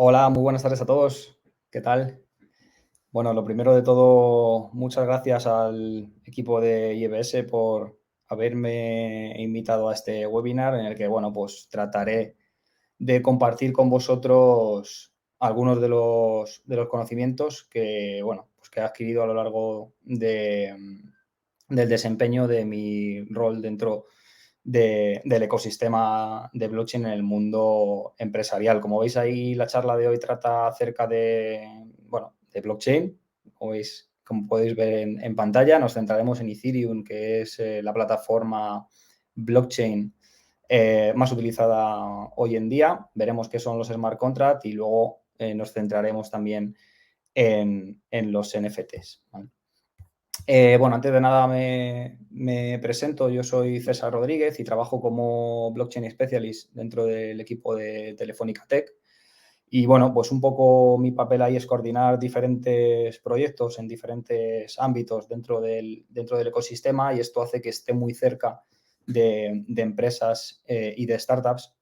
Hola, muy buenas tardes a todos. ¿Qué tal? Bueno, lo primero de todo, muchas gracias al equipo de IBS por haberme invitado a este webinar en el que, bueno, pues trataré de compartir con vosotros algunos de los conocimientos que, bueno, pues que he adquirido a lo largo del desempeño de mi rol dentro del ecosistema de blockchain en el mundo empresarial. Como veis ahí, la charla de hoy trata acerca de blockchain. Como podéis ver en pantalla, nos centraremos en Ethereum, que es la plataforma blockchain más utilizada hoy en día. Veremos qué son los smart contracts y luego nos centraremos también en los NFTs, ¿vale? Bueno, antes de nada me presento. Yo soy César Rodríguez y trabajo como Blockchain Specialist dentro del equipo de Telefónica Tech. Y bueno, pues un poco mi papel ahí es coordinar diferentes proyectos en diferentes ámbitos dentro del ecosistema, y esto hace que esté muy cerca de empresas y de startups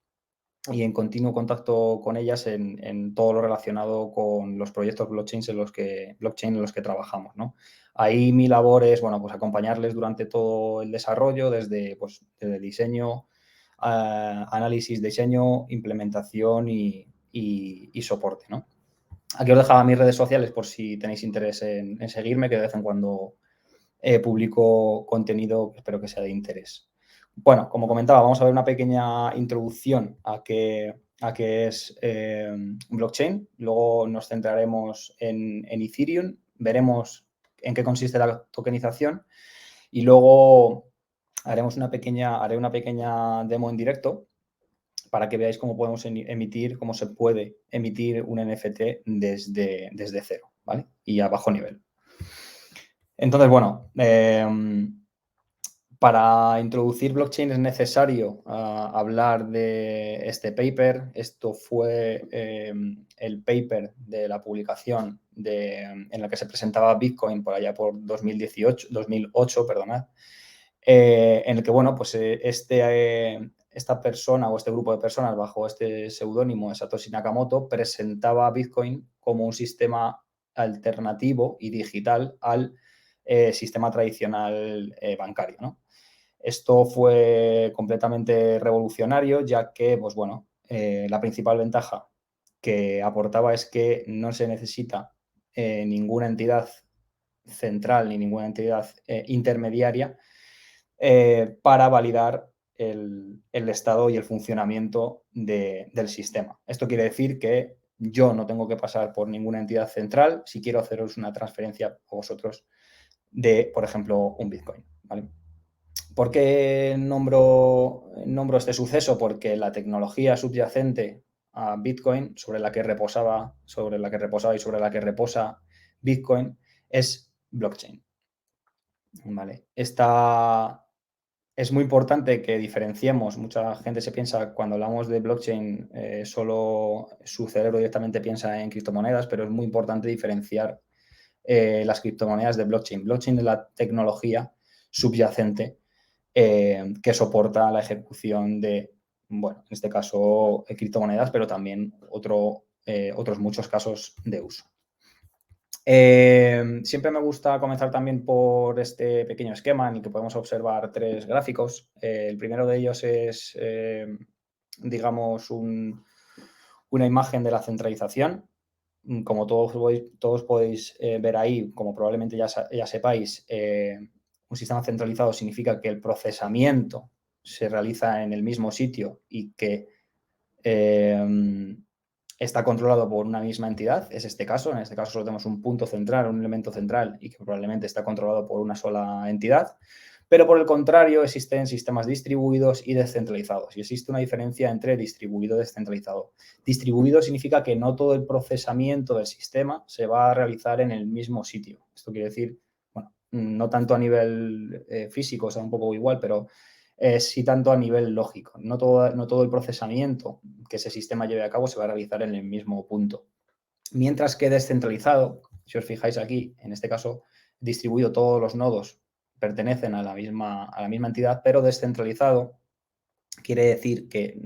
y en continuo contacto con ellas en todo lo relacionado con los proyectos blockchain en los que trabajamos, ¿no? Ahí mi labor es, bueno, pues acompañarles durante todo el desarrollo, desde diseño, análisis, diseño, implementación y soporte, ¿no? Aquí os dejaba mis redes sociales por si tenéis interés en seguirme, que de vez en cuando publico contenido que espero que sea de interés. Bueno, como comentaba, vamos a ver una pequeña introducción a qué es blockchain. Luego nos centraremos en Ethereum, veremos en qué consiste la tokenización y luego haré una pequeña demo en directo para que veáis cómo se puede emitir un NFT desde cero, ¿vale? Y a bajo nivel. Entonces, bueno, para introducir blockchain es necesario hablar de este paper. Esto fue el paper de la publicación en la que se presentaba Bitcoin por allá por 2008, perdonad, en el que, bueno, pues esta persona o este grupo de personas bajo este seudónimo de Satoshi Nakamoto presentaba Bitcoin como un sistema alternativo y digital al sistema tradicional bancario, ¿no? Esto fue completamente revolucionario, ya que, pues bueno, la principal ventaja que aportaba es que no se necesita ninguna entidad central ni ninguna entidad intermediaria para validar el estado y el funcionamiento del sistema. Esto quiere decir que yo no tengo que pasar por ninguna entidad central si quiero haceros una transferencia a vosotros de, por ejemplo, un Bitcoin, ¿vale? ¿Por qué nombro este suceso? Porque la tecnología subyacente a Bitcoin, sobre la que reposaba y sobre la que reposa Bitcoin, es blockchain, ¿vale? Es muy importante que diferenciemos. Mucha gente se piensa, cuando hablamos de blockchain, solo su cerebro directamente piensa en criptomonedas, pero es muy importante diferenciar las criptomonedas de blockchain. Blockchain es la tecnología subyacente que soporta la ejecución de, bueno, en este caso, criptomonedas, pero también otros muchos casos de uso. Siempre me gusta comenzar también por este pequeño esquema en el que podemos observar tres gráficos. El primero de ellos es, digamos, una imagen de la centralización. Como todos podéis ver ahí, como probablemente ya sepáis, un sistema centralizado significa que el procesamiento se realiza en el mismo sitio y que está controlado por una misma entidad. Es este caso. En este caso solo tenemos un punto central, un elemento central, y que probablemente está controlado por una sola entidad. Pero por el contrario, existen sistemas distribuidos y descentralizados. Y existe una diferencia entre distribuido y descentralizado. Distribuido significa que no todo el procesamiento del sistema se va a realizar en el mismo sitio. Esto quiere decir, bueno, no tanto a nivel físico, o sea, un poco igual, pero sí tanto a nivel lógico. No todo el procesamiento que ese sistema lleve a cabo se va a realizar en el mismo punto. Mientras que descentralizado, si os fijáis aquí, en este caso, distribuido, todos los nodos pertenecen a la misma entidad, pero descentralizado quiere decir que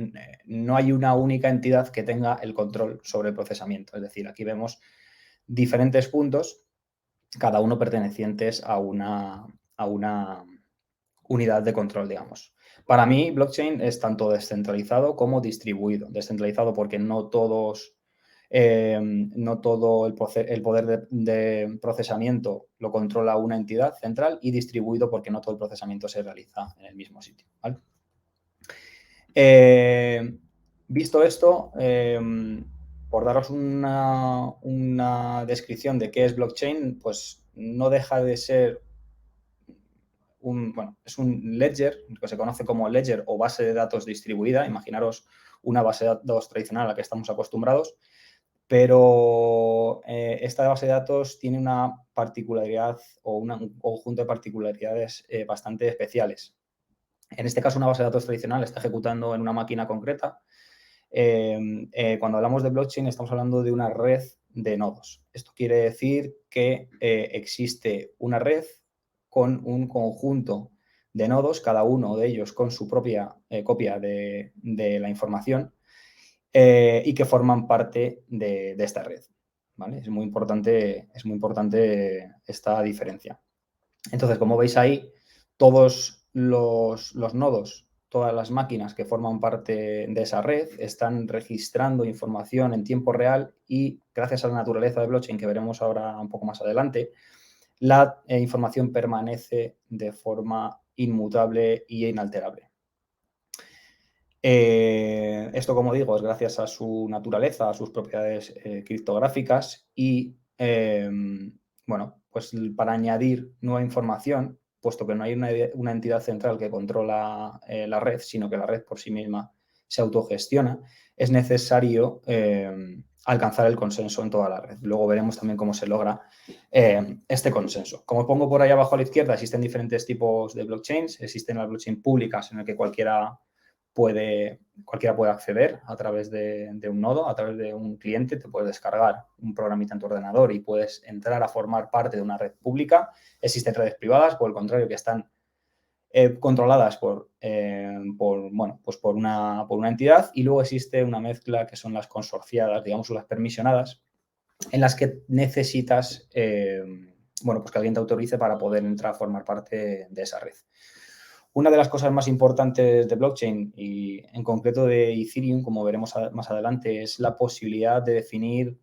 no hay una única entidad que tenga el control sobre el procesamiento. Es decir, aquí vemos diferentes puntos, cada uno pertenecientes a una unidad de control, digamos. Para mí, blockchain es tanto descentralizado como distribuido. Descentralizado porque no todo el poder de procesamiento lo controla una entidad central, y distribuido porque no todo el procesamiento se realiza en el mismo sitio, ¿vale? Visto esto, por daros una descripción de qué es blockchain, pues no deja de ser es un ledger, que se conoce como ledger o base de datos distribuida. Imaginaros una base de datos tradicional a la que estamos acostumbrados, pero esta base de datos tiene una particularidad o un conjunto de particularidades bastante especiales. En este caso, una base de datos tradicional está ejecutando en una máquina concreta. Cuando hablamos de blockchain, estamos hablando de una red de nodos. Esto quiere decir que existe una red con un conjunto de nodos, cada uno de ellos con su propia copia de la información, y que forman parte de esta red, ¿vale? Es muy importante esta diferencia. Entonces, como veis ahí, todos los nodos, todas las máquinas que forman parte de esa red están registrando información en tiempo real, y gracias a la naturaleza de blockchain, que veremos ahora un poco más adelante, la información permanece de forma inmutable e inalterable. Esto, como digo, es gracias a su naturaleza, a sus propiedades criptográficas, y bueno, pues para añadir nueva información, puesto que no hay una entidad central que controla la red, sino que la red por sí misma se autogestiona, es necesario alcanzar el consenso en toda la red. Luego veremos también cómo se logra este consenso. Como pongo por ahí abajo a la izquierda, existen diferentes tipos de blockchains. Existen las blockchains públicas, en las que cualquiera puede acceder a través de un nodo, a través de un cliente. Te puedes descargar un programita en tu ordenador y puedes entrar a formar parte de una red pública. Existen redes privadas, por el contrario, que están controladas por una entidad, y luego existe una mezcla que son las consorciadas, digamos, o las permisionadas, en las que necesitas pues que alguien te autorice para poder entrar a formar parte de esa red. Una de las cosas más importantes de blockchain, y en concreto de Ethereum, como veremos más adelante, es la posibilidad de definir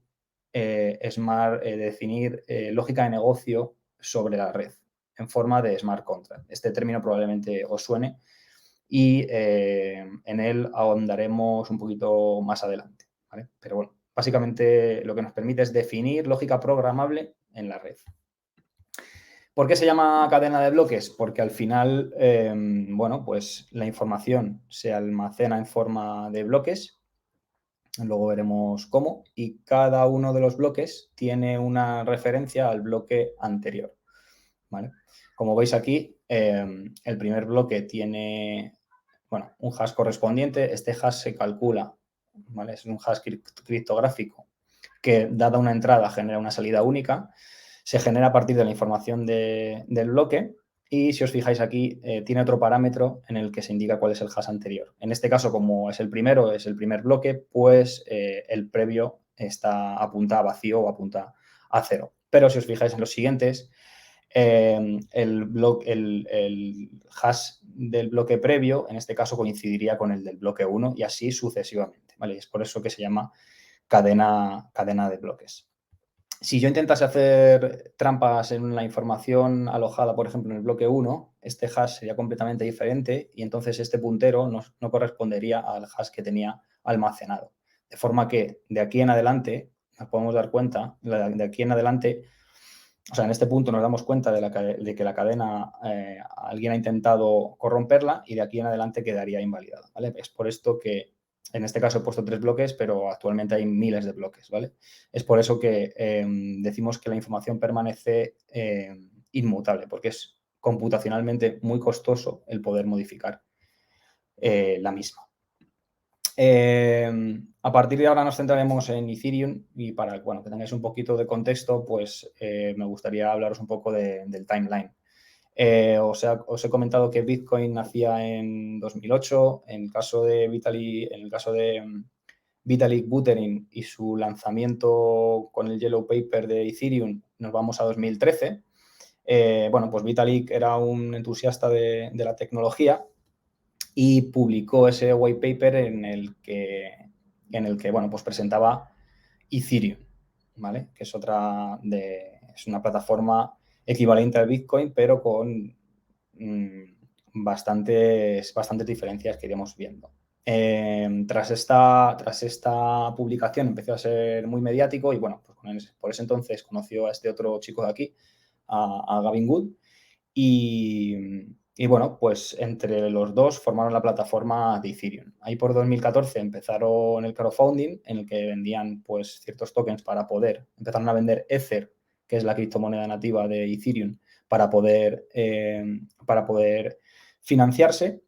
lógica de negocio sobre la red en forma de smart contract. Este término probablemente os suene, y en él ahondaremos un poquito más adelante, ¿vale? Pero bueno, básicamente lo que nos permite es definir lógica programable en la red. ¿Por qué se llama cadena de bloques? Porque al final, pues la información se almacena en forma de bloques. Luego veremos cómo, y cada uno de los bloques tiene una referencia al bloque anterior, ¿vale? Como veis aquí, el primer bloque tiene un hash correspondiente. Este hash se calcula, ¿vale? Es un hash criptográfico que, dada una entrada, genera una salida única. Se genera a partir de la información del bloque, y si os fijáis aquí, tiene otro parámetro en el que se indica cuál es el hash anterior. En este caso, como es el primer bloque, pues el previo apunta a vacío o apunta a 0. Pero si os fijáis en los siguientes, el hash del bloque previo, en este caso, coincidiría con el del bloque 1, y así sucesivamente, ¿vale? Es por eso que se llama cadena de bloques. Si yo intentase hacer trampas en la información alojada, por ejemplo, en el bloque 1, este hash sería completamente diferente, y entonces este puntero no correspondería al hash que tenía almacenado. De forma que de aquí en adelante nos podemos dar cuenta, de aquí en adelante, o sea, en este punto nos damos cuenta de que la cadena alguien ha intentado corromperla, y de aquí en adelante quedaría invalidada, ¿vale? Es por esto que en este caso he puesto 3 bloques, pero actualmente hay miles de bloques, ¿vale? Es por eso que decimos que la información permanece inmutable, porque es computacionalmente muy costoso el poder modificar la misma. A partir de ahora nos centraremos en Ethereum, y para que tengáis un poquito de contexto, pues me gustaría hablaros un poco del timeline. Os he comentado que Bitcoin nacía en 2008. En el caso de Vitalik Buterin y su lanzamiento con el Yellow Paper de Ethereum, nos vamos a 2013. Bueno, pues Vitalik era un entusiasta de la tecnología y publicó ese white paper en el que bueno, pues presentaba Ethereum, ¿vale? Que es es una plataforma equivalente al Bitcoin, pero con bastantes diferencias que iremos viendo. Tras esta publicación empezó a ser muy mediático y bueno, pues por ese entonces conoció a este otro chico de aquí, a Gavin Wood, y bueno, pues entre los dos formaron la plataforma de Ethereum. Ahí por 2014 empezaron el crowdfunding, en el que vendían pues ciertos tokens empezaron a vender Ether, que es la criptomoneda nativa de Ethereum, para poder financiarse.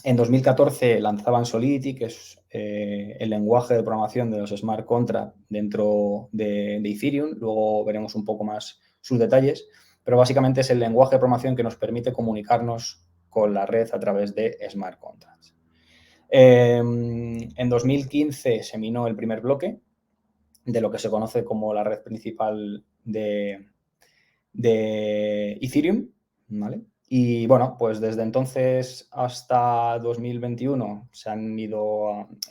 En 2014 lanzaban Solidity, que es el lenguaje de programación de los smart contracts dentro de Ethereum. Luego veremos un poco más sus detalles, pero básicamente es el lenguaje de programación que nos permite comunicarnos con la red a través de smart contracts. En 2015 se minó el primer bloque de lo que se conoce como la red principal de Ethereum, ¿vale? Y bueno, pues desde entonces hasta 2021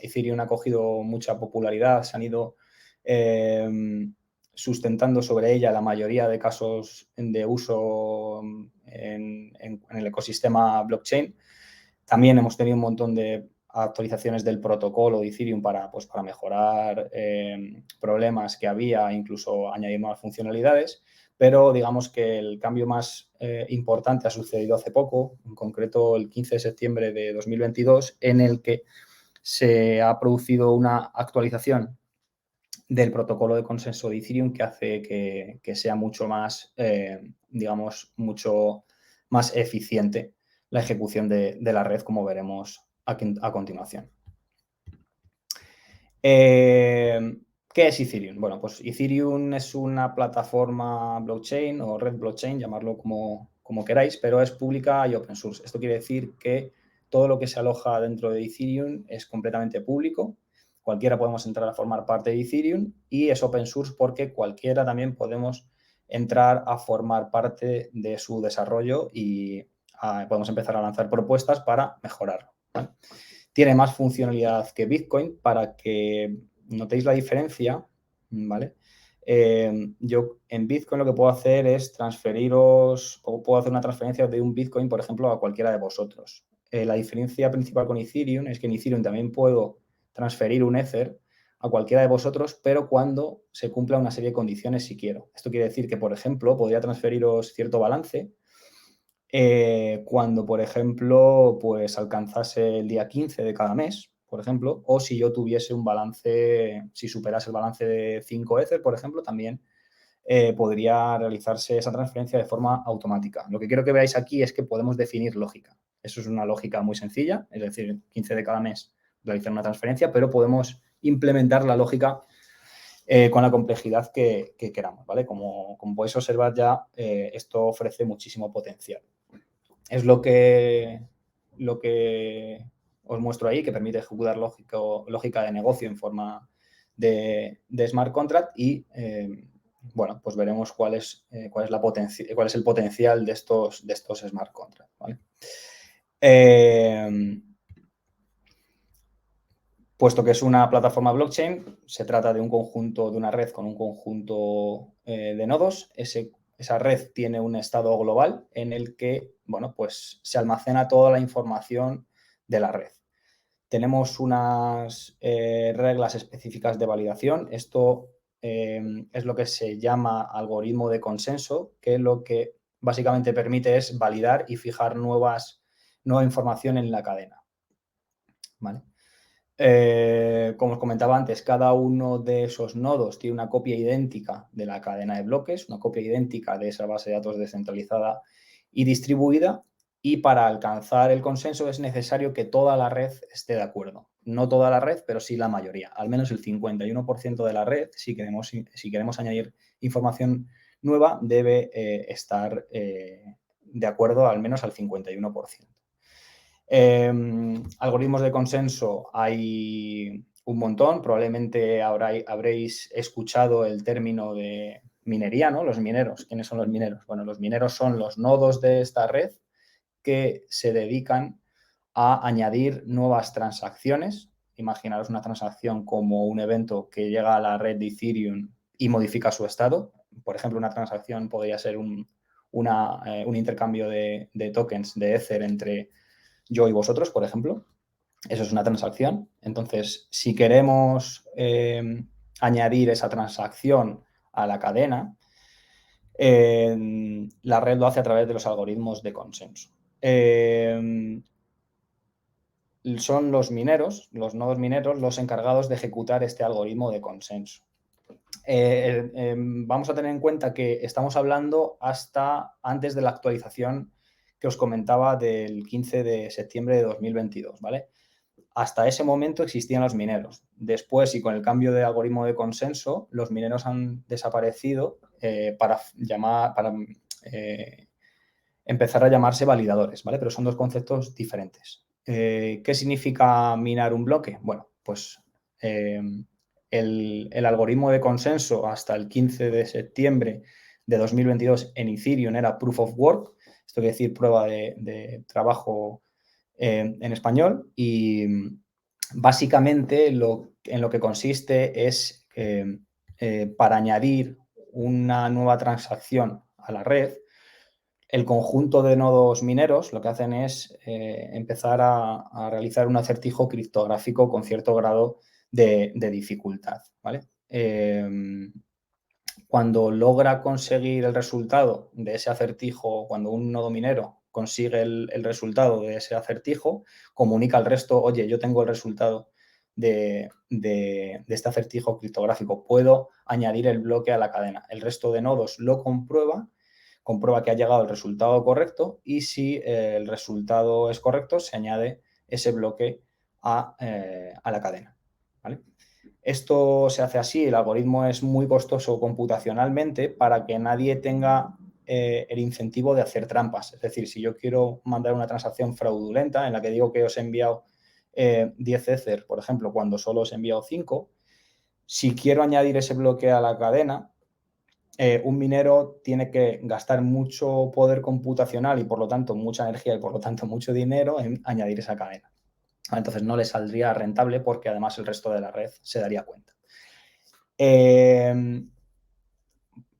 Ethereum ha cogido mucha popularidad, se han ido sustentando sobre ella la mayoría de casos de uso en el ecosistema blockchain. También hemos tenido un montón de actualizaciones del protocolo de Ethereum para mejorar problemas que había, incluso añadir nuevas funcionalidades. Pero digamos que el cambio más importante ha sucedido hace poco, en concreto el 15 de septiembre de 2022, en el que se ha producido una actualización del protocolo de consenso de Ethereum que hace que sea mucho más, digamos, mucho más eficiente la ejecución de la red, como veremos a continuación. ¿Qué es Ethereum? Bueno, pues Ethereum es una plataforma blockchain o red blockchain, llamarlo como queráis, pero es pública y open source. Esto quiere decir que todo lo que se aloja dentro de Ethereum es completamente público. Cualquiera podemos entrar a formar parte de Ethereum y es open source porque cualquiera también podemos entrar a formar parte de su desarrollo y podemos empezar a lanzar propuestas para mejorarlo, ¿vale? Tiene más funcionalidad que Bitcoin. Para que notéis la diferencia, ¿vale? Yo en Bitcoin lo que puedo hacer es puedo hacer una transferencia de un Bitcoin, por ejemplo, a cualquiera de vosotros. La diferencia principal con Ethereum es que en Ethereum también puedo transferir un Ether a cualquiera de vosotros, pero cuando se cumpla una serie de condiciones si quiero. Esto quiere decir que, por ejemplo, podría transferiros cierto balance cuando, por ejemplo, pues alcanzase el día 15 de cada mes, por ejemplo, o si yo tuviese un balance, si superase el balance de 5 Ether, por ejemplo, también podría realizarse esa transferencia de forma automática. Lo que quiero que veáis aquí es que podemos definir lógica. Eso es una lógica muy sencilla, es decir, 15 de cada mes realizar una transferencia, pero podemos implementar la lógica con la complejidad que queramos, ¿vale? Como podéis observar ya, esto ofrece muchísimo potencial. Es lo que os muestro ahí, que permite ejecutar lógica de negocio en forma de smart contract y, bueno, pues veremos cuál es el potencial de estos smart contracts, ¿vale? Puesto que es una plataforma blockchain, se trata de una red con un conjunto de nodos. Esa red tiene un estado global en el que, bueno, pues se almacena toda la información de la red. Tenemos unas reglas específicas de validación. Esto es lo que se llama algoritmo de consenso, que lo que básicamente permite es validar y fijar nueva información en la cadena, ¿vale? Como os comentaba antes, cada uno de esos nodos tiene una copia idéntica de la cadena de bloques, una copia idéntica de esa base de datos descentralizada y distribuida, y para alcanzar el consenso es necesario que toda la red esté de acuerdo. No toda la red, pero sí la mayoría, al menos el 51% de la red. Si queremos añadir información nueva, debe estar de acuerdo al menos al 51%. Algoritmos de consenso hay un montón. Probablemente habréis escuchado el término de minería, ¿no? Los mineros. ¿Quiénes son los mineros? Bueno, los mineros son los nodos de esta red que se dedican a añadir nuevas transacciones. Imaginaros una transacción como un evento que llega a la red de Ethereum y modifica su estado. Por ejemplo, una transacción podría ser un intercambio de tokens de Ether entre yo y vosotros, por ejemplo. Eso es una transacción. Entonces, si queremos añadir esa transacción a la cadena, la red lo hace a través de los algoritmos de consenso. Son los mineros, los nodos mineros, los encargados de ejecutar este algoritmo de consenso. Vamos a tener en cuenta que estamos hablando hasta antes de la actualización que os comentaba del 15 de septiembre de 2022, ¿vale? Hasta ese momento existían los mineros. Después, y con el cambio de algoritmo de consenso, los mineros han desaparecido para empezar a llamarse validadores, ¿vale? Pero son dos conceptos diferentes. ¿Qué significa minar un bloque? Bueno, pues el algoritmo de consenso hasta el 15 de septiembre de 2022 en Ethereum era Proof of Work, esto quiere decir prueba de trabajo en español, y básicamente en lo que consiste es para añadir una nueva transacción a la red, el conjunto de nodos mineros lo que hacen es empezar a realizar un acertijo criptográfico con cierto grado de dificultad, ¿vale? Cuando logra conseguir el resultado de ese acertijo, cuando un nodo minero consigue el resultado de ese acertijo, comunica al resto, oye, yo tengo el resultado de este acertijo criptográfico, puedo añadir el bloque a la cadena. El resto de nodos lo comprueba que ha llegado el resultado correcto y si el resultado es correcto, se añade ese bloque a la cadena, ¿vale? Esto se hace así, el algoritmo es muy costoso computacionalmente para que nadie tenga el incentivo de hacer trampas. Es decir, si yo quiero mandar una transacción fraudulenta en la que digo que os he enviado 10 Ether, por ejemplo, cuando solo os he enviado 5, si quiero añadir ese bloque a la cadena, un minero tiene que gastar mucho poder computacional y por lo tanto mucha energía y por lo tanto mucho dinero en añadir esa cadena. Entonces no le saldría rentable porque además el resto de la red se daría cuenta.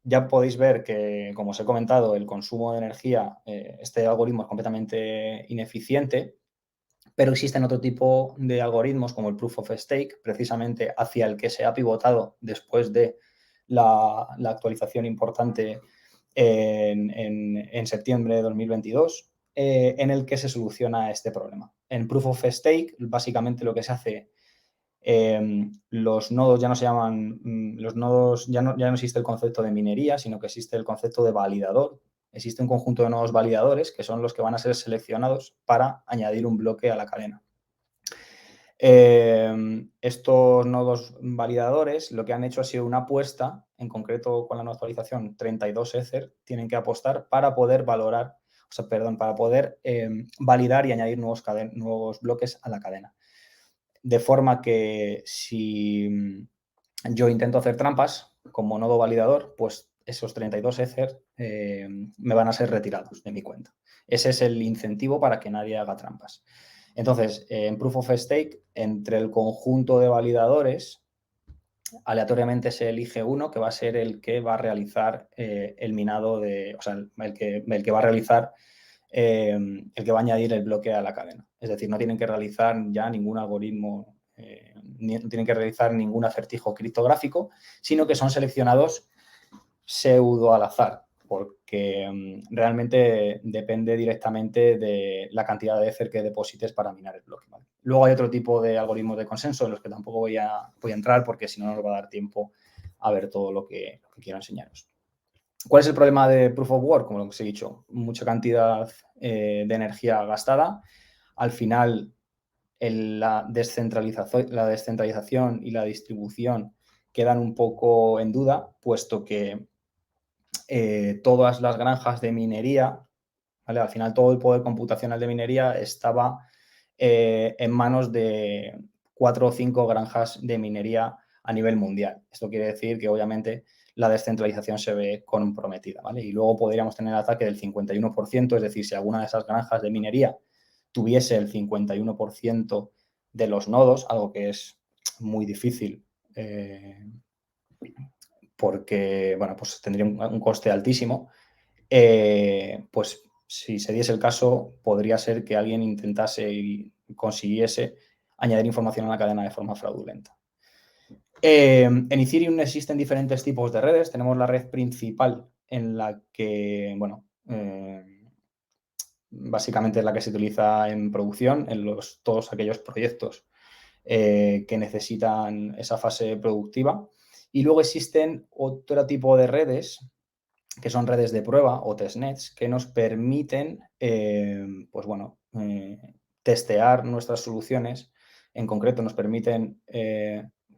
Ya podéis ver que, como os he comentado, el consumo de energía, este algoritmo es completamente ineficiente, pero existen otro tipo de algoritmos como el Proof of Stake, precisamente hacia el que se ha pivotado después de la actualización importante en septiembre de 2022, en el que se soluciona este problema. En Proof of Stake, básicamente lo que se hace, los nodos ya no se llaman, los nodos ya no existe el concepto de minería, sino que existe el concepto de validador. Existe un conjunto de nodos validadores que son los que van a ser seleccionados para añadir un bloque a la cadena. Estos nodos validadores lo que han hecho ha sido una apuesta, en concreto con la nueva actualización 32 Ether, tienen que apostar para poder valorar, para poder validar y añadir nuevos bloques a la cadena. De forma que si yo intento hacer trampas como nodo validador, pues esos 32 Ether me van a ser retirados de mi cuenta. Ese es el incentivo para que nadie haga trampas. Entonces, en Proof of Stake, entre el conjunto de validadores, aleatoriamente se elige uno que va a ser el que va a realizar el minado el que va a realizar, el que va a añadir el bloque a la cadena. Es decir, no tienen que realizar ya ningún algoritmo, no tienen que realizar ningún acertijo criptográfico, sino que son seleccionados pseudo al azar, porque realmente depende directamente de la cantidad de Ether que deposites para minar el bloque, ¿vale? Luego hay otro tipo de algoritmos de consenso en los que tampoco voy a entrar porque si no nos va a dar tiempo a ver todo lo que quiero enseñaros. ¿Cuál es el problema de Proof of Work? Como os he dicho, mucha cantidad de energía gastada. Al final, la descentralización y la distribución quedan un poco en duda, puesto que todas las granjas de minería ¿vale? Al final todo el poder computacional de minería estaba en manos de 4 o 5 granjas de minería a nivel mundial. Esto quiere decir que obviamente la descentralización se ve comprometida, ¿vale? Y luego podríamos tener el ataque del 51%, es decir, si alguna de esas granjas de minería tuviese el 51% de los nodos, algo que es muy difícil porque, bueno, pues tendría un coste altísimo, pues si se diese el caso, podría ser que alguien intentase y consiguiese añadir información a la cadena de forma fraudulenta. En Ethereum existen diferentes tipos de redes. Tenemos la red principal en la que, bueno, básicamente es la que se utiliza en producción, en todos aquellos proyectos que necesitan esa fase productiva. Y luego existen otro tipo de redes, que son redes de prueba o testnets, que nos permiten, pues bueno, testear nuestras soluciones. En concreto, nos permiten,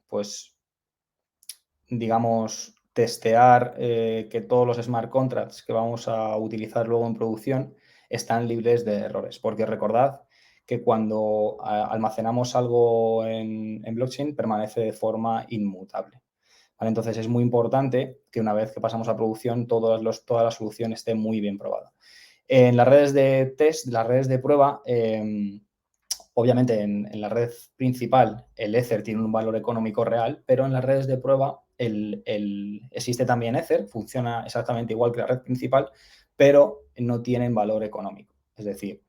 pues, digamos, testear que todos los smart contracts que vamos a utilizar luego en producción están libres de errores. Porque recordad que cuando almacenamos algo en blockchain permanece de forma inmutable. ¿Vale? Entonces es muy importante que una vez que pasamos a producción toda la solución esté muy bien probada. En las redes de test, las redes de prueba, obviamente en la red principal el Ether tiene un valor económico real, pero en las redes de prueba existe también Ether, funciona exactamente igual que la red principal, pero no tienen valor económico. Es decir,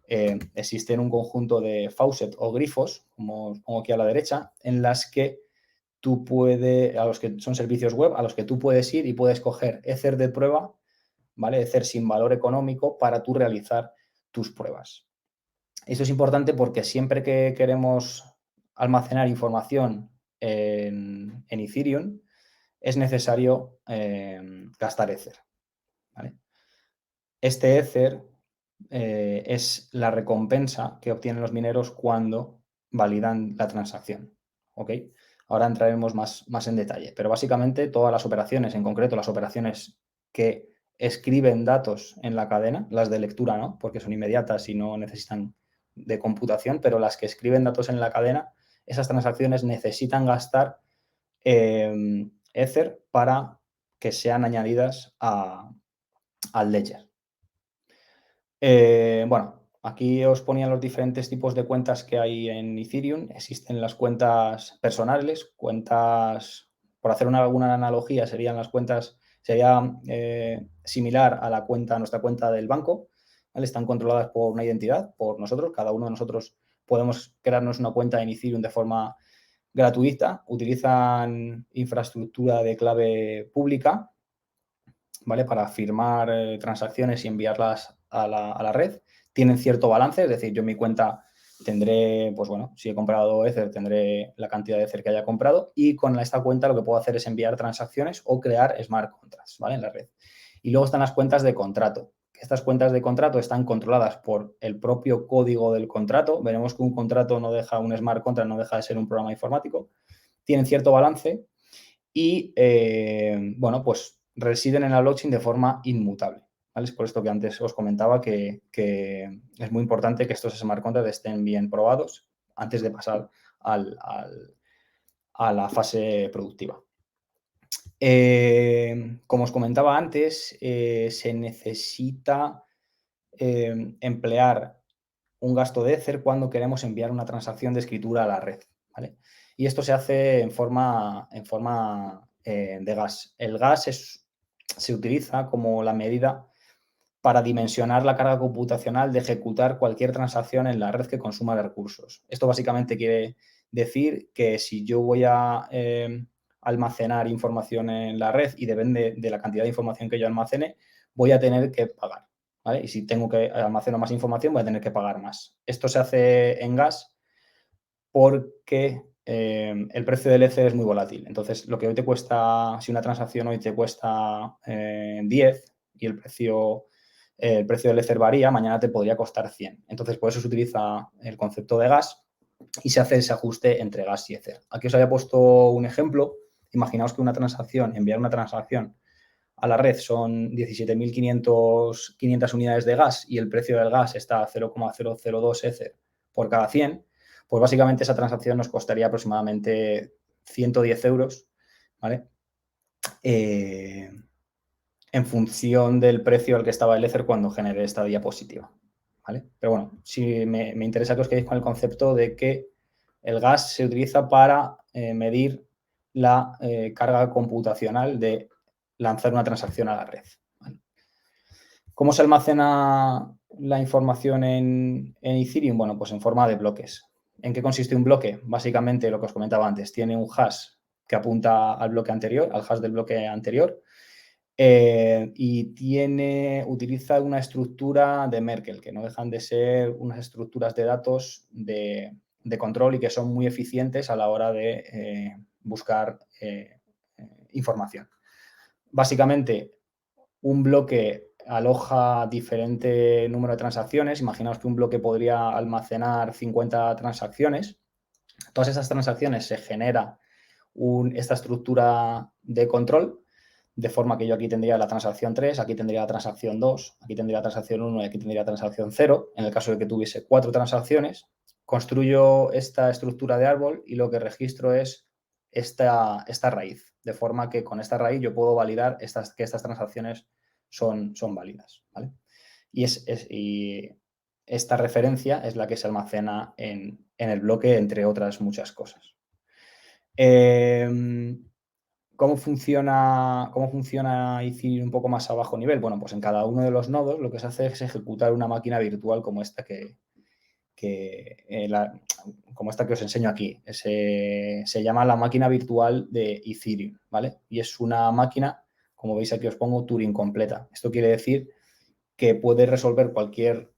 existen un conjunto de faucet o grifos, como os pongo aquí a la derecha, en las que tú puedes, a los que son servicios web, a los que tú puedes ir y puedes coger Ether de prueba, ¿vale? Ether sin valor económico para tú realizar tus pruebas. Esto es importante porque siempre que queremos almacenar información en Ethereum, es necesario gastar Ether, ¿vale? Este Ether es la recompensa que obtienen los mineros cuando validan la transacción, ¿ok? Ahora entraremos más en detalle, pero básicamente todas las operaciones, en concreto las operaciones que escriben datos en la cadena, las de lectura no, porque son inmediatas y no necesitan de computación, pero las que escriben datos en la cadena, esas transacciones necesitan gastar Ether para que sean añadidas al ledger. Bueno, aquí os ponía los diferentes tipos de cuentas que hay en Ethereum. Existen las cuentas personales, cuentas, por hacer alguna analogía, serían las cuentas, sería similar a nuestra cuenta del banco, ¿vale? Están controladas por una identidad, por nosotros. Cada uno de nosotros podemos crearnos una cuenta en Ethereum de forma gratuita. Utilizan infraestructura de clave pública, ¿vale? Para firmar transacciones y enviarlas a la red. Tienen cierto balance, es decir, yo en mi cuenta tendré, pues bueno, si he comprado Ether, tendré la cantidad de Ether que haya comprado y con esta cuenta lo que puedo hacer es enviar transacciones o crear smart contracts, ¿vale? En la red. Y luego están las cuentas de contrato. Estas cuentas de contrato están controladas por el propio código del contrato. Veremos que un contrato no deja, un smart contract no deja de ser un programa informático. Tienen cierto balance y, bueno, pues residen en la blockchain de forma inmutable, ¿vale? Es por esto que antes os comentaba que es muy importante que estos smart contracts estén bien probados antes de pasar a la fase productiva. Como os comentaba antes, se necesita emplear un gasto de Ether cuando queremos enviar una transacción de escritura a la red, ¿vale? Y esto se hace en forma de gas. El gas se utiliza como la medida para dimensionar la carga computacional de ejecutar cualquier transacción en la red que consuma recursos. Esto básicamente quiere decir que si yo voy a almacenar información en la red y depende de la cantidad de información que yo almacene, voy a tener que pagar, ¿vale? Y si tengo que almacenar más información, voy a tener que pagar más. Esto se hace en gas porque el precio del Ether es muy volátil. Entonces, lo que hoy te cuesta, si una transacción hoy te cuesta 10 y el precio del Ether varía, mañana te podría costar 100. Entonces, por eso se utiliza el concepto de gas y se hace ese ajuste entre gas y Ether. Aquí os había puesto un ejemplo. Imaginaos que enviar una transacción a la red son 17.500 unidades de gas y el precio del gas está a 0,002 Ether por cada 100, pues básicamente esa transacción nos costaría aproximadamente 110 euros, ¿vale? En función del precio al que estaba el Ether cuando generé esta diapositiva, ¿vale? Pero bueno, sí me interesa que os quedéis con el concepto de que el gas se utiliza para medir la carga computacional de lanzar una transacción a la red, ¿vale? ¿Cómo se almacena la información en Ethereum? Bueno, pues en forma de bloques. ¿En qué consiste un bloque? Básicamente lo que os comentaba antes, tiene un hash que apunta al bloque anterior, al hash del bloque anterior, y utiliza una estructura de Merkle, que no dejan de ser unas estructuras de datos de control y que son muy eficientes a la hora de buscar información. Básicamente, un bloque aloja diferente número de transacciones. Imaginaos que un bloque podría almacenar 50 transacciones. Todas esas transacciones se genera esta estructura de control, de forma que yo aquí tendría la transacción 3, aquí tendría la transacción 2, aquí tendría la transacción 1 y aquí tendría la transacción 0. En el caso de que tuviese 4 transacciones, construyo esta estructura de árbol y lo que registro es esta raíz, de forma que con esta raíz yo puedo validar que estas transacciones son válidas, ¿vale? Y esta referencia es la que se almacena en el bloque, entre otras muchas cosas. ¿Cómo funciona Ethereum un poco más a bajo nivel? Bueno, pues en cada uno de los nodos lo que se hace es ejecutar una máquina virtual como esta como esta que os enseño aquí. Se llama la máquina virtual de Ethereum, ¿vale? Y es una máquina, como veis aquí os pongo, Turing completa. Esto quiere decir que puede resolver cualquier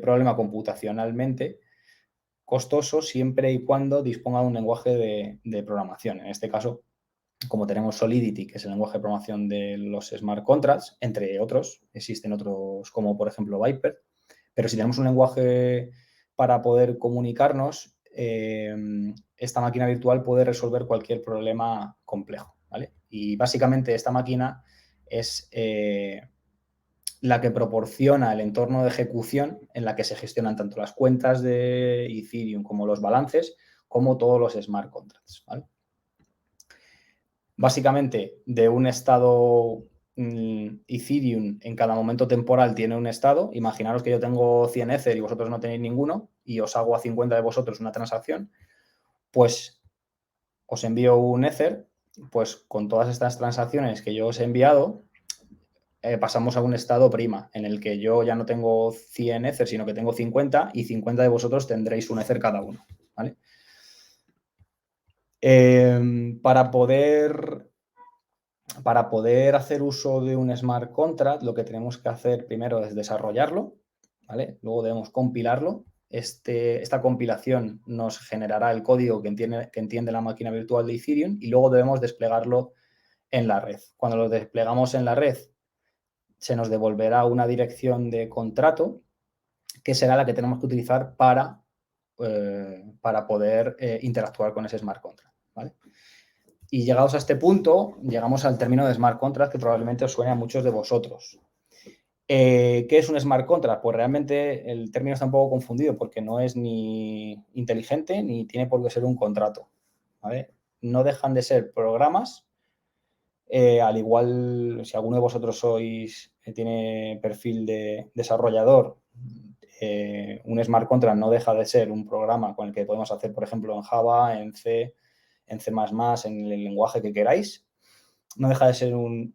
problema computacionalmente costoso siempre y cuando disponga de un lenguaje de programación. En este caso, como tenemos Solidity, que es el lenguaje de programación de los smart contracts, entre otros, existen otros como por ejemplo Viper, pero si tenemos un lenguaje para poder comunicarnos, esta máquina virtual puede resolver cualquier problema complejo, ¿vale? Y básicamente esta máquina es la que proporciona el entorno de ejecución en la que se gestionan tanto las cuentas de Ethereum como los balances, como todos los smart contracts, ¿vale? Básicamente, de un estado Ethereum en cada momento temporal tiene un estado. Imaginaros que yo tengo 100 Ether y vosotros no tenéis ninguno y os hago a 50 de vosotros una transacción, pues os envío un Ether, pues con todas estas transacciones que yo os he enviado, pasamos a un estado prima, en el que yo ya no tengo 100 Ether, sino que tengo 50 y 50 de vosotros tendréis un Ether cada uno, ¿vale? Para poder hacer uso de un smart contract, lo que tenemos que hacer primero es desarrollarlo, ¿vale? Luego debemos compilarlo. Esta compilación nos generará el código que entiende la máquina virtual de Ethereum y luego debemos desplegarlo en la red. Cuando lo desplegamos en la red, se nos devolverá una dirección de contrato que será la que tenemos que utilizar para poder interactuar con ese smart contract, ¿vale? Y llegados a este punto, llegamos al término de smart contract que probablemente os suene a muchos de vosotros. ¿Qué es un smart contract? Pues realmente el término está un poco confundido porque no es ni inteligente ni tiene por qué ser un contrato, ¿vale? No dejan de ser programas. Al igual, si alguno de vosotros tiene perfil de desarrollador, un smart contract no deja de ser un programa con el que podemos hacer, por ejemplo, en Java, en C, en C++, en el lenguaje que queráis. No deja de ser un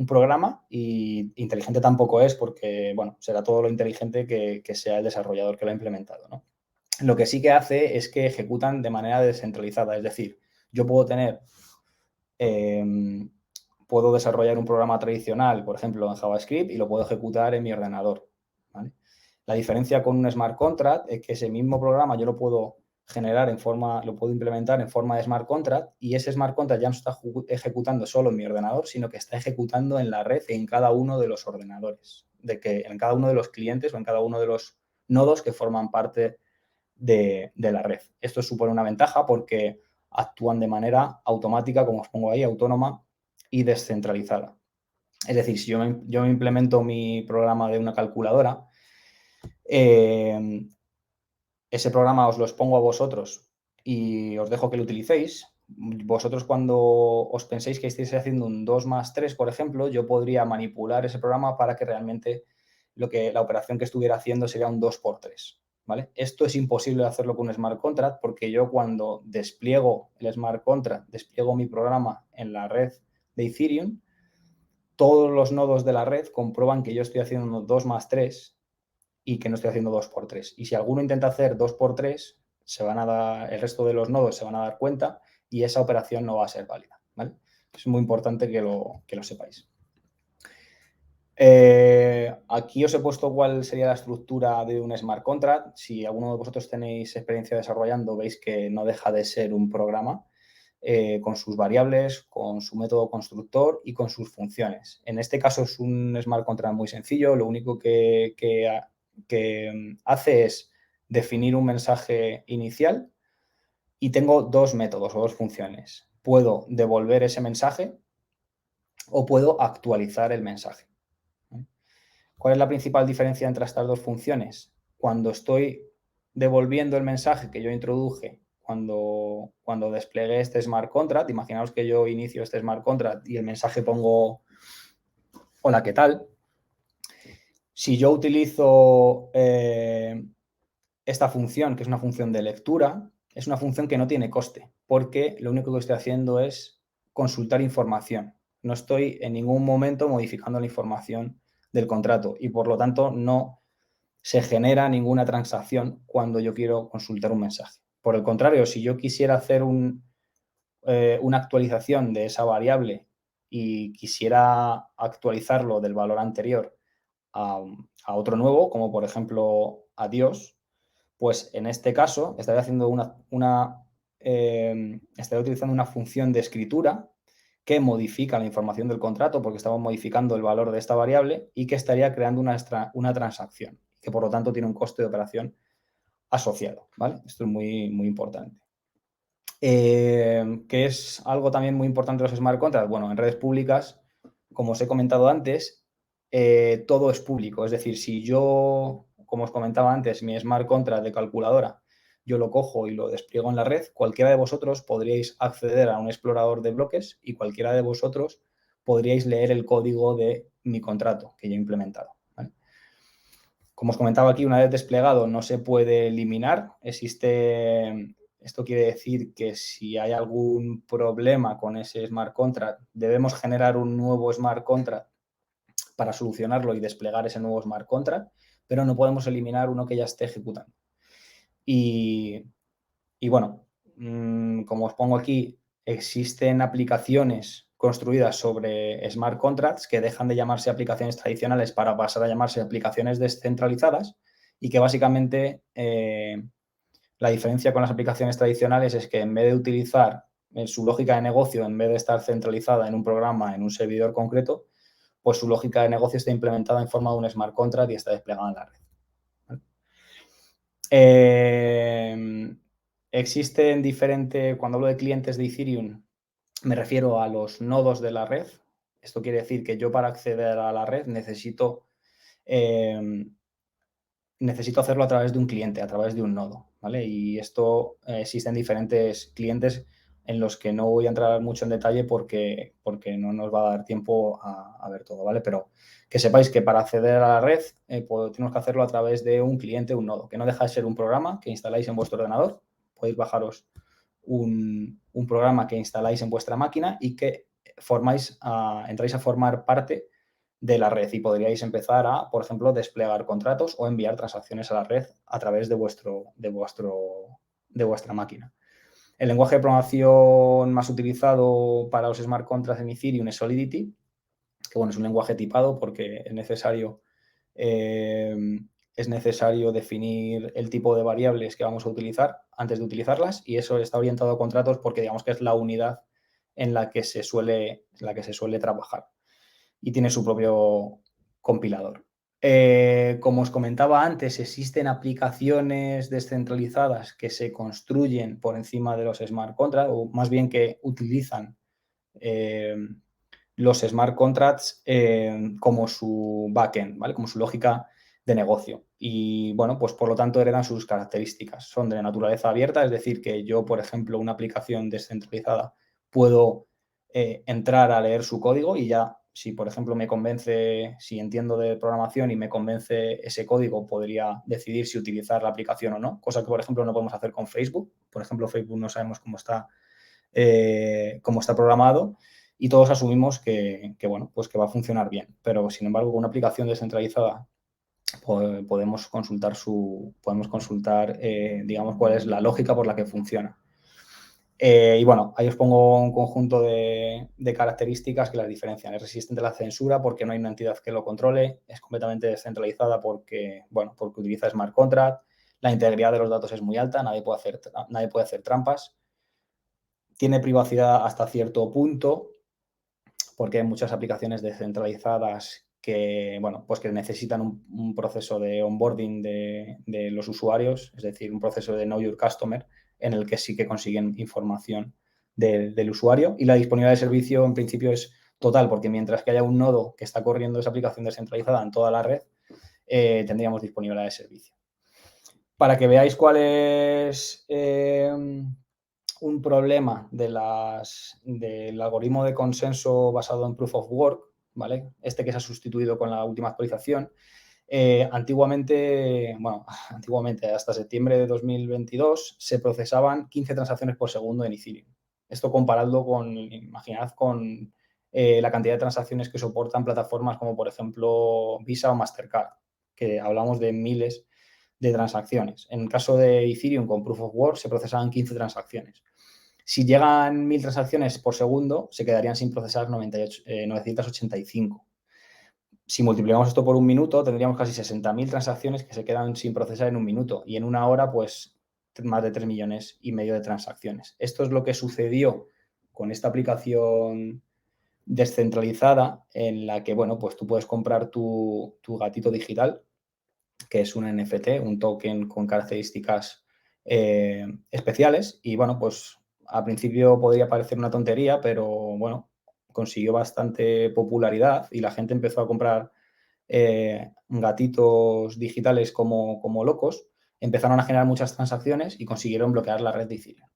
programa, y inteligente tampoco es porque, bueno, será todo lo inteligente que sea el desarrollador que lo ha implementado, ¿no? Lo que sí que hace es que ejecutan de manera descentralizada, es decir, yo puedo desarrollar un programa tradicional, por ejemplo, en JavaScript, y lo puedo ejecutar en mi ordenador, ¿vale? La diferencia con un smart contract es que ese mismo programa yo lo puedo lo puedo implementar en forma de smart contract, y ese smart contract ya no está ejecutando solo en mi ordenador, sino que está ejecutando en la red en cada uno de los ordenadores, en cada uno de los clientes o en cada uno de los nodos que forman parte de la red. Esto supone una ventaja porque actúan de manera automática, como os pongo ahí, autónoma, y descentralizada. Es decir, si yo implemento mi programa de una calculadora, ese programa os lo expongo a vosotros y os dejo que lo utilicéis. Vosotros, cuando os penséis que estáis haciendo un 2 más 3, por ejemplo, yo podría manipular ese programa para que realmente la operación que estuviera haciendo sería un 2 por 3. ¿Vale? Esto es imposible hacerlo con un smart contract, porque yo, cuando despliego el smart contract, despliego mi programa en la red de Ethereum, todos los nodos de la red comprueban que yo estoy haciendo un 2 más 3 y que no estoy haciendo 2 por 3. Y si alguno intenta hacer 2 por 3, el resto de los nodos se van a dar cuenta y esa operación no va a ser válida. ¿Vale? Es muy importante que lo sepáis. Aquí os he puesto cuál sería la estructura de un smart contract. Si alguno de vosotros tenéis experiencia desarrollando, veis que no deja de ser un programa con sus variables, con su método constructor y con sus funciones. En este caso es un smart contract muy sencillo. Lo único que hace es definir un mensaje inicial y tengo dos métodos o dos funciones. Puedo devolver ese mensaje o puedo actualizar el mensaje. ¿Cuál es la principal diferencia entre estas dos funciones? Cuando estoy devolviendo el mensaje que yo introduje cuando desplegué este smart contract, imaginaos que yo inicio este smart contract y el mensaje pongo hola, ¿qué tal? Si yo utilizo esta función, que es una función de lectura, es una función que no tiene coste, porque lo único que estoy haciendo es consultar información. No estoy en ningún momento modificando la información del contrato y, por lo tanto, no se genera ninguna transacción cuando yo quiero consultar un mensaje. Por el contrario, si yo quisiera hacer una actualización de esa variable y quisiera actualizarlo del valor anterior a otro nuevo, como por ejemplo adiós, pues en este caso estaría haciendo estaría utilizando una función de escritura que modifica la información del contrato, porque estamos modificando el valor de esta variable, y que estaría creando una transacción, que por lo tanto tiene un coste de operación asociado. ¿Vale? Esto es muy, muy importante. ¿Qué es algo también muy importante de los smart contracts? Bueno, en redes públicas, como os he comentado antes, todo es público. Es decir, si yo, como os comentaba antes, mi smart contract de calculadora, yo lo cojo y lo despliego en la red, cualquiera de vosotros podríais acceder a un explorador de bloques y cualquiera de vosotros podríais leer el código de mi contrato que yo he implementado. ¿Vale? Como os comentaba aquí, una vez desplegado no se puede eliminar. Esto quiere decir que si hay algún problema con ese smart contract, debemos generar un nuevo smart contract para solucionarlo y desplegar ese nuevo smart contract, pero no podemos eliminar uno que ya esté ejecutando. Y bueno, como os pongo aquí, existen aplicaciones construidas sobre smart contracts que dejan de llamarse aplicaciones tradicionales para pasar a llamarse aplicaciones descentralizadas, y que básicamente la diferencia con las aplicaciones tradicionales es que, en vez de utilizar su lógica de negocio, en vez de estar centralizada en un programa, en un servidor concreto, pues su lógica de negocio está implementada en forma de un smart contract y está desplegada en la red. Existen cuando hablo de clientes de Ethereum, me refiero a los nodos de la red. Esto quiere decir que yo, para acceder a la red, necesito hacerlo a través de un cliente, a través de un nodo, ¿vale? Y existen diferentes clientes en los que no voy a entrar mucho en detalle porque no nos va a dar tiempo a ver todo, ¿vale? Pero que sepáis que para acceder a la red tenemos que hacerlo a través de un cliente, un nodo, que no deja de ser un programa que instaláis en vuestro ordenador. Podéis bajaros un programa que instaláis en vuestra máquina y que entráis a formar parte de la red, y podríais empezar a, por ejemplo, desplegar contratos o enviar transacciones a la red a través de vuestra máquina. El lenguaje de programación más utilizado para los smart contracts en Ethereum es Solidity, que bueno, es un lenguaje tipado porque es necesario definir el tipo de variables que vamos a utilizar antes de utilizarlas, y eso está orientado a contratos porque digamos que es la unidad en la que se suele trabajar, y tiene su propio compilador. Como os comentaba antes, existen aplicaciones descentralizadas que se construyen por encima de los smart contracts, o más bien que utilizan los smart contracts como su backend, ¿vale? Como su lógica de negocio. Y bueno, pues por lo tanto heredan sus características. Son de naturaleza abierta, es decir, que yo, por ejemplo, una aplicación descentralizada, puedo entrar a leer su código y ya, si por ejemplo me convence, si entiendo de programación y me convence ese código, podría decidir si utilizar la aplicación o no, cosa que por ejemplo no podemos hacer con Facebook. Por ejemplo, Facebook no sabemos cómo está programado y todos asumimos que, bueno, pues que va a funcionar bien. Pero sin embargo, con una aplicación descentralizada podemos consultar, digamos, cuál es la lógica por la que funciona. Y bueno, ahí os pongo un conjunto de características que las diferencian. Es resistente a la censura porque no hay una entidad que lo controle, es completamente descentralizada porque, bueno, porque utiliza smart contract, la integridad de los datos es muy alta, nadie puede hacer trampas, tiene privacidad hasta cierto punto porque hay muchas aplicaciones descentralizadas que, bueno, pues que necesitan un proceso de onboarding de los usuarios, es decir, un proceso de Know Your Customer, en el que sí que consiguen información del usuario. Y la disponibilidad de servicio, en principio, es total, porque mientras que haya un nodo que está corriendo esa aplicación descentralizada en toda la red, tendríamos disponibilidad de servicio. Para que veáis cuál es un problema del algoritmo de consenso basado en Proof of Work, ¿vale? Este que se ha sustituido con la última actualización. Antiguamente, hasta septiembre de 2022, se procesaban 15 transacciones por segundo en Ethereum. Esto comparado imaginad con la cantidad de transacciones que soportan plataformas como, por ejemplo, Visa o Mastercard, que hablamos de miles de transacciones. En el caso de Ethereum con Proof of Work se procesaban 15 transacciones. Si llegan 1000 transacciones por segundo, se quedarían sin procesar 985. Si multiplicamos esto por un minuto, tendríamos casi 60.000 transacciones que se quedan sin procesar en un minuto. Y en una hora, pues, más de 3,5 millones de transacciones. Esto es lo que sucedió con esta aplicación descentralizada en la que, bueno, pues tú puedes comprar tu gatito digital, que es un NFT, un token con características especiales. Y bueno, pues al principio podría parecer una tontería, pero bueno, consiguió bastante popularidad y la gente empezó a comprar gatitos digitales como locos. Empezaron a generar muchas transacciones y consiguieron bloquear la red de Ethereum.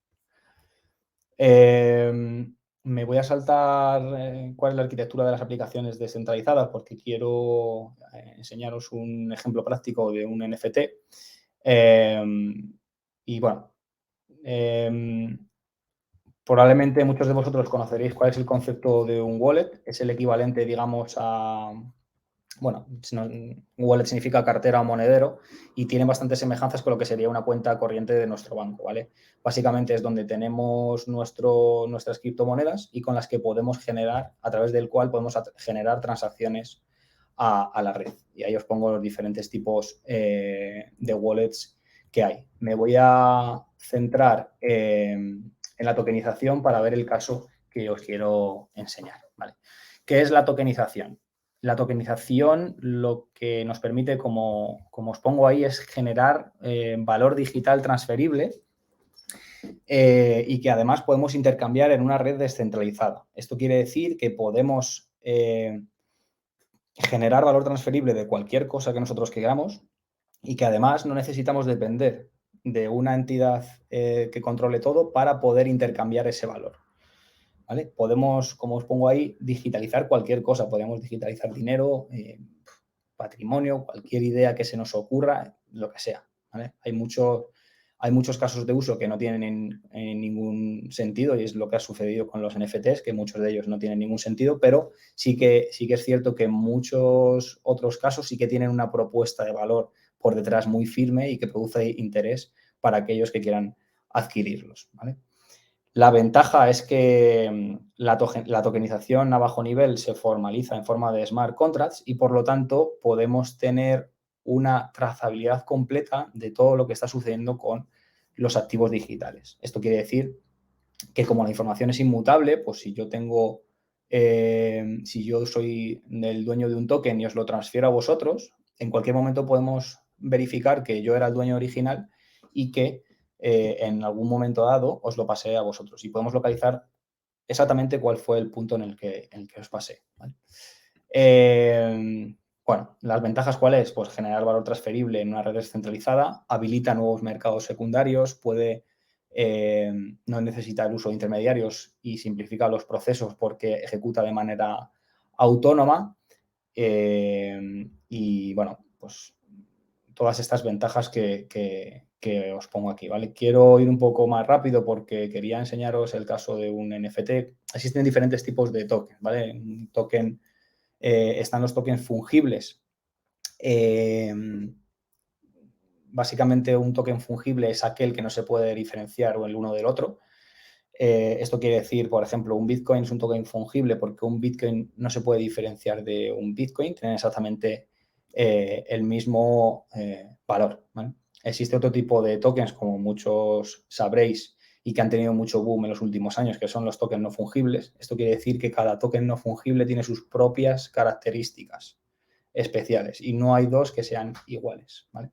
Me voy a saltar cuál es la arquitectura de las aplicaciones descentralizadas porque quiero enseñaros un ejemplo práctico de un NFT. Y bueno, probablemente muchos de vosotros conoceréis cuál es el concepto de un wallet. Es el equivalente, digamos, bueno, wallet significa cartera o monedero y tiene bastantes semejanzas con lo que sería una cuenta corriente de nuestro banco, ¿vale? Básicamente es donde tenemos nuestras criptomonedas y con las que podemos generar, a través del cual podemos generar transacciones a la red. Y ahí os pongo los diferentes tipos de wallets que hay. Me voy a centrar en la tokenización para ver el caso que os quiero enseñar, ¿vale? ¿Qué es la tokenización? La tokenización lo que nos permite, como os pongo ahí, es generar valor digital transferible y que además podemos intercambiar en una red descentralizada. Esto quiere decir que podemos generar valor transferible de cualquier cosa que nosotros queramos y que además no necesitamos depender de una entidad que controle todo para poder intercambiar ese valor. ¿Vale? Podemos, como os pongo ahí, digitalizar cualquier cosa. Podríamos digitalizar dinero, patrimonio, cualquier idea que se nos ocurra, lo que sea. ¿Vale? Hay muchos casos de uso que no tienen ningún sentido y es lo que ha sucedido con los NFTs, que muchos de ellos no tienen ningún sentido, pero sí que es cierto que muchos otros casos sí que tienen una propuesta de valor por detrás muy firme y que produce interés para aquellos que quieran adquirirlos. ¿Vale? La ventaja es que la tokenización a bajo nivel se formaliza en forma de smart contracts y, por lo tanto, podemos tener una trazabilidad completa de todo lo que está sucediendo con los activos digitales. Esto quiere decir que, como la información es inmutable, pues si yo soy el dueño de un token y os lo transfiero a vosotros, en cualquier momento podemos verificar que yo era el dueño original y que en algún momento dado os lo pasé a vosotros y podemos localizar exactamente cuál fue el punto en el que os pasé, ¿vale? Bueno, las ventajas, ¿cuáles? Pues generar valor transferible en una red descentralizada, habilita nuevos mercados secundarios, no necesita el uso de intermediarios y simplifica los procesos porque ejecuta de manera autónoma. Y bueno, pues todas estas ventajas que os pongo aquí, ¿vale? Quiero ir un poco más rápido porque quería enseñaros el caso de un NFT. Existen diferentes tipos de tokens, ¿vale? Un token, están los tokens fungibles. Básicamente un token fungible es aquel que no se puede diferenciar el uno del otro. Esto quiere decir, por ejemplo, un Bitcoin es un token fungible porque un Bitcoin no se puede diferenciar de un Bitcoin, tienen exactamente el mismo valor, ¿vale? Existe otro tipo de tokens, como muchos sabréis, y que han tenido mucho boom en los últimos años, que son los tokens no fungibles. Esto quiere decir que cada token no fungible tiene sus propias características especiales y no hay dos que sean iguales, ¿vale?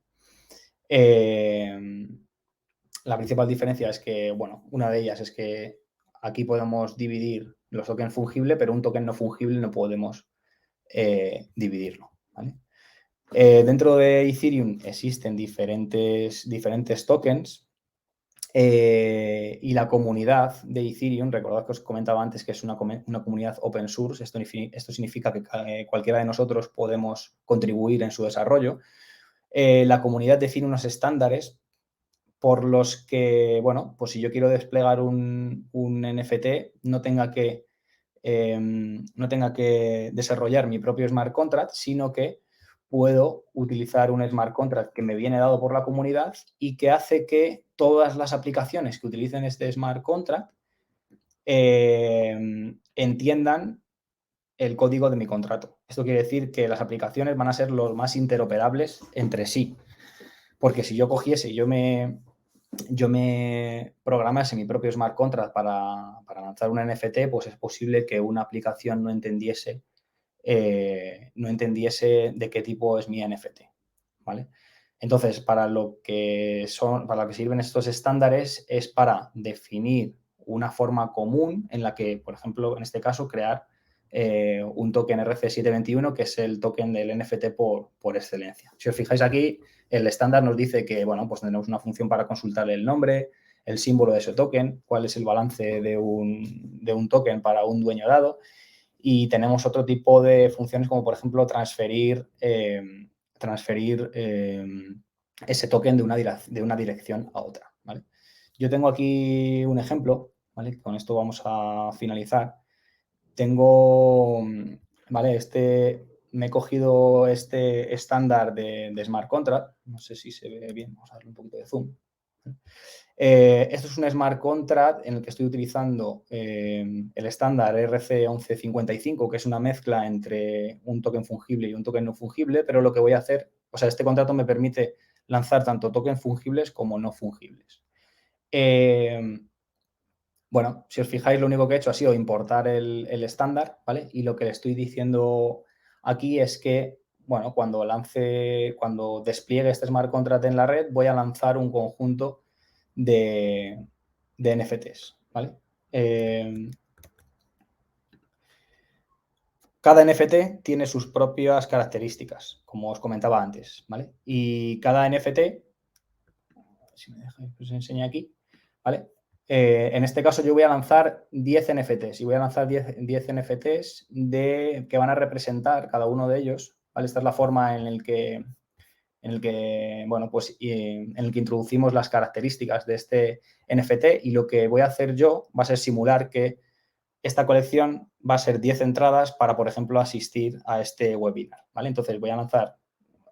La principal diferencia es que, bueno, una de ellas es que aquí podemos dividir los tokens fungibles, pero un token no fungible no podemos dividirlo, ¿vale? Dentro de Ethereum existen diferentes tokens y la comunidad de Ethereum, recordad que os comentaba antes que es una comunidad open source, esto significa que cualquiera de nosotros podemos contribuir en su desarrollo. La comunidad define unos estándares por los que, bueno, pues si yo quiero desplegar un NFT, no tenga que desarrollar mi propio smart contract, sino que puedo utilizar un smart contract que me viene dado por la comunidad y que hace que todas las aplicaciones que utilicen este smart contract entiendan el código de mi contrato. Esto quiere decir que las aplicaciones van a ser los más interoperables entre sí. Porque si yo cogiese y yo me programase mi propio smart contract para lanzar un NFT, pues es posible que una aplicación no entendiese de qué tipo es mi NFT, ¿vale? Entonces, para lo que sirven estos estándares es para definir una forma común en la que, por ejemplo, en este caso, crear un token RC721, que es el token del NFT por excelencia. Si os fijáis aquí, el estándar nos dice que, bueno, pues tenemos una función para consultar el nombre, el símbolo de ese token, cuál es el balance de un token para un dueño dado, y tenemos otro tipo de funciones como, por ejemplo, transferir ese token de una dirección a otra, ¿vale? Yo tengo aquí un ejemplo, ¿vale? Con esto vamos a finalizar. Tengo, ¿vale? Me he cogido este estándar de Smart Contract. No sé si se ve bien, vamos a darle un poquito de zoom. Esto es un smart contract en el que estoy utilizando el estándar RC1155, que es una mezcla entre un token fungible y un token no fungible, pero lo que voy a hacer, o sea, este contrato me permite lanzar tanto tokens fungibles como no fungibles. Bueno, si os fijáis, lo único que he hecho ha sido importar el estándar, ¿vale? Y lo que le estoy diciendo aquí es que, bueno, cuando despliegue este smart contract en la red, voy a lanzar un conjunto de NFTs, ¿vale? Cada NFT tiene sus propias características, como os comentaba antes, ¿vale? Y cada NFT, a ver si me dejáis que os enseñe aquí, ¿vale? En este caso yo voy a lanzar 10 NFTs y voy a lanzar 10 NFTs que van a representar cada uno de ellos, ¿vale? Esta es la forma en el que bueno, pues en el que introducimos las características de este NFT, y lo que voy a hacer yo va a ser simular que esta colección va a ser 10 entradas para, por ejemplo, asistir a este webinar, ¿vale? Entonces voy a lanzar,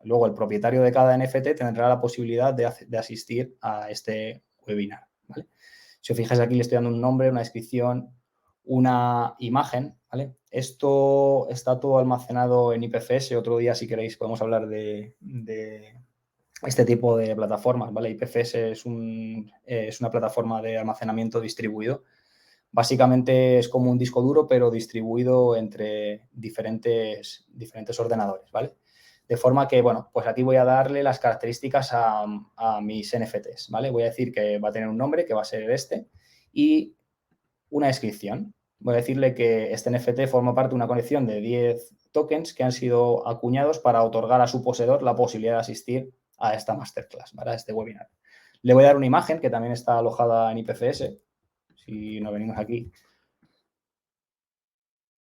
luego el propietario de cada NFT tendrá la posibilidad de asistir a este webinar, ¿vale? Si os fijáis aquí, le estoy dando un nombre, una descripción, una imagen, ¿vale? Esto está todo almacenado en IPFS. Otro día, si queréis, podemos hablar de este tipo de plataformas, ¿vale? IPFS es una plataforma de almacenamiento distribuido. Básicamente es como un disco duro, pero distribuido entre diferentes ordenadores, ¿vale? De forma que, bueno, pues aquí voy a darle las características a mis NFTs, ¿vale? Voy a decir que va a tener un nombre, que va a ser este, y una descripción. voy a decirle que este NFT forma parte de una colección de 10 tokens que han sido acuñados para otorgar a su poseedor la posibilidad de asistir a esta masterclass, ¿vale? A este webinar. Le voy a dar una imagen que también está alojada en IPFS, si nos venimos aquí.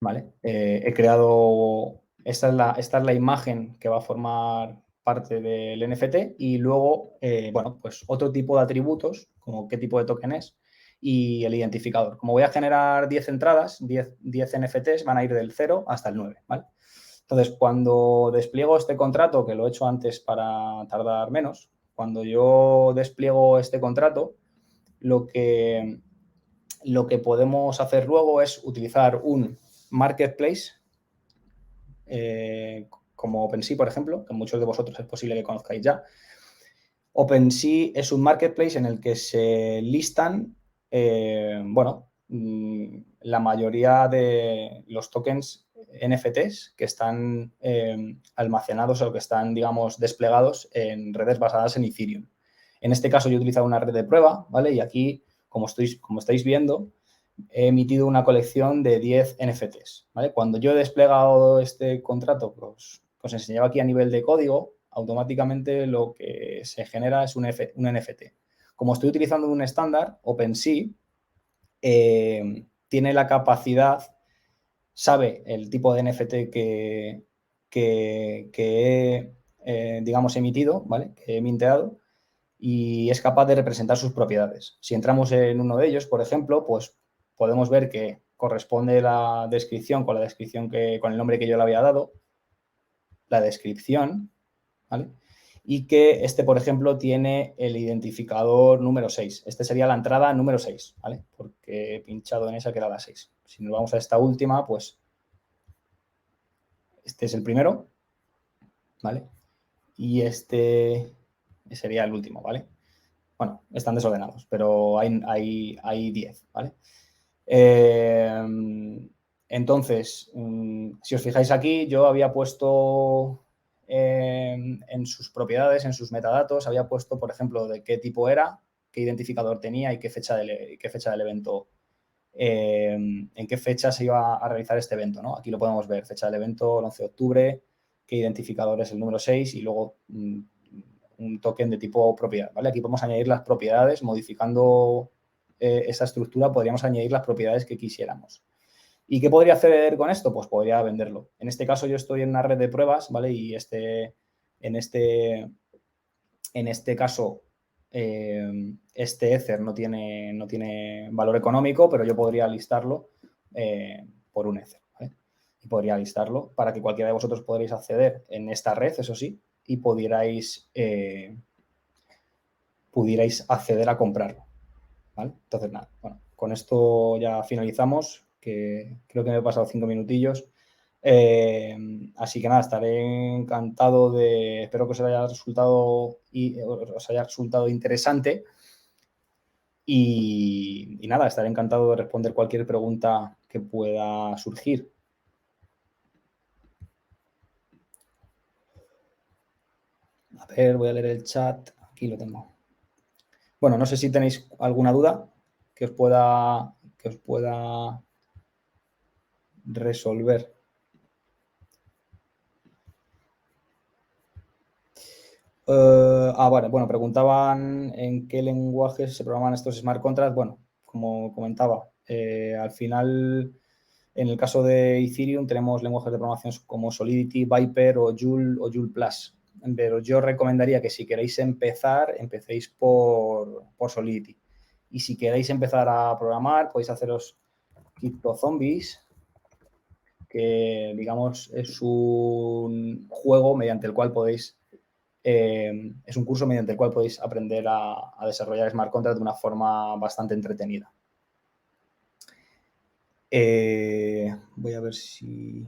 ¿Vale? He creado, esta es la imagen que va a formar parte del NFT y luego, bueno, pues otro tipo de atributos, como qué tipo de token es y el identificador. Como voy a generar 10 entradas, 10 NFTs van a ir del 0 hasta el 9, ¿vale? Entonces, cuando despliego este contrato, que lo he hecho antes para tardar menos, cuando yo despliego este contrato, lo que, lo que podemos hacer luego es utilizar un marketplace como OpenSea, por ejemplo, que muchos de vosotros es posible que conozcáis ya. OpenSea es un marketplace en el que se listan, bueno, la mayoría de los tokens NFTs que están almacenados o que están, digamos, desplegados en redes basadas en Ethereum. En este caso yo he utilizado una red de prueba, ¿vale? Y aquí, como estáis viendo, he emitido una colección de 10 NFTs, ¿vale? Cuando yo he desplegado este contrato, pues enseñaba aquí a nivel de código, automáticamente lo que se genera es un NFT. Como estoy utilizando un estándar, OpenSea tiene la capacidad, sabe el tipo de NFT que he, digamos, emitido, ¿vale? Que he minteado, y es capaz de representar sus propiedades. Si entramos en uno de ellos, por ejemplo, pues podemos ver que corresponde la descripción con la descripción con el nombre que yo le había dado, la descripción, ¿vale? Y que este, por ejemplo, tiene el identificador número 6. Este sería la entrada número 6, ¿vale? Porque he pinchado en esa que era la 6. Si nos vamos a esta última, pues este es el primero, ¿vale? Y este sería el último, ¿vale? Bueno, están desordenados, pero hay 10, ¿vale? Entonces, si os fijáis aquí, yo había puesto en sus propiedades, en sus metadatos, había puesto, por ejemplo, de qué tipo era, qué identificador tenía y qué fecha del evento, en qué fecha se iba a realizar este evento, ¿no? Aquí lo podemos ver, fecha del evento, el 11 de octubre, qué identificador es el número 6 y luego un token de tipo propiedad, ¿vale? Aquí podemos añadir las propiedades, modificando esa estructura, podríamos añadir las propiedades que quisiéramos. ¿Y qué podría hacer con esto? Pues podría venderlo. En este caso yo estoy en una red de pruebas, ¿vale? Y en este caso, este Ether no tiene valor económico, pero yo podría listarlo por un Ether, ¿vale? Y podría listarlo para que cualquiera de vosotros podréis acceder en esta red, eso sí, y pudierais acceder a comprarlo, ¿vale? Entonces, nada, bueno, con esto ya finalizamos, que creo que me he pasado 5 minutillos. Así que nada, estaré encantado espero que os haya resultado interesante y nada, estaré encantado de responder cualquier pregunta que pueda surgir. A ver, voy a leer el chat, aquí lo tengo. Bueno, no sé si tenéis alguna duda que os pueda resolver. Vale, bueno, preguntaban en qué lenguajes se programan estos smart contracts. Bueno, como comentaba, al final, en el caso de Ethereum, tenemos lenguajes de programación como Solidity, Viper o Joule Plus. Pero yo recomendaría que si queréis empecéis por Solidity. Y si queréis empezar a programar, podéis haceros CryptoZombies, que digamos es un juego mediante el cual podéis es un curso mediante el cual podéis aprender a desarrollar smart contracts de una forma bastante entretenida. Voy a ver si...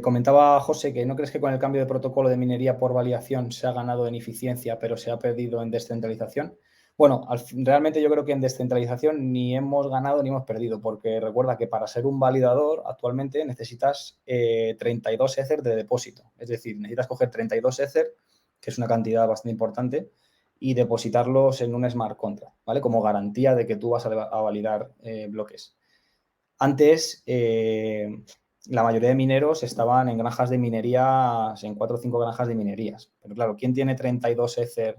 comentaba José que no crees que con el cambio de protocolo de minería por validación se ha ganado en eficiencia, pero se ha perdido en descentralización. Bueno, realmente yo creo que en descentralización ni hemos ganado ni hemos perdido, porque recuerda que para ser un validador actualmente necesitas 32 Ether de depósito. Es decir, necesitas coger 32 Ether que es una cantidad bastante importante, y depositarlos en un smart contract, ¿vale? Como garantía de que tú vas a validar bloques. Antes, la mayoría de mineros estaban en granjas de minerías, en 4 o 5 granjas de minerías. Pero claro, ¿quién tiene 32 Ether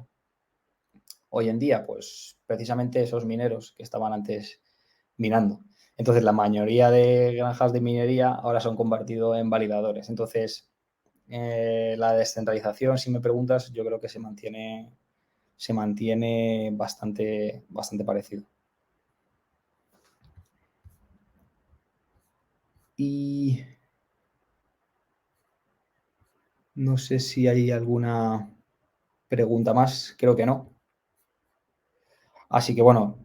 hoy en día? Pues precisamente esos mineros que estaban antes minando. Entonces, la mayoría de granjas de minería ahora se han convertido en validadores. Entonces, la descentralización, si me preguntas, yo creo que se mantiene bastante, bastante parecido. Y no sé si hay alguna pregunta más, creo que no. Así que bueno,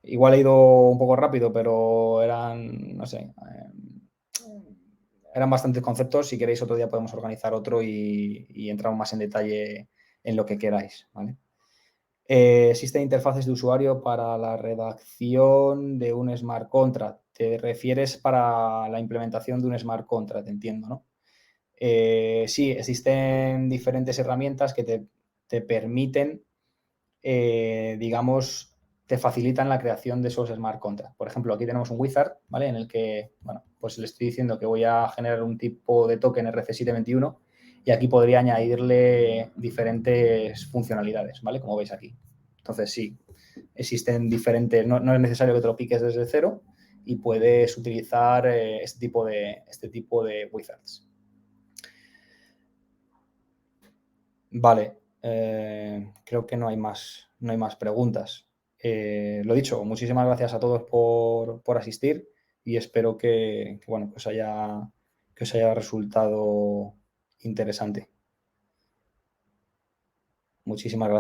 igual he ido un poco rápido, pero eran, no sé, eran bastantes conceptos. Si queréis otro día podemos organizar otro y entramos más en detalle en lo que queráis, ¿vale? Existen interfaces de usuario para la redacción de un smart contract. Te refieres para la implementación de un smart contract, entiendo, ¿no? Sí, existen diferentes herramientas que te permiten, digamos, te facilitan la creación de esos smart contracts. Por ejemplo, aquí tenemos un wizard, ¿vale? En el que, bueno, pues le estoy diciendo que voy a generar un tipo de token RC721 y aquí podría añadirle diferentes funcionalidades, ¿vale? Como veis aquí. Entonces, sí, existen diferentes, no es necesario que te lo piques desde cero y puedes utilizar este tipo de wizards. Vale, creo que no hay más preguntas. Lo dicho, muchísimas gracias a todos por asistir y espero bueno, que os haya resultado interesante. Muchísimas gracias.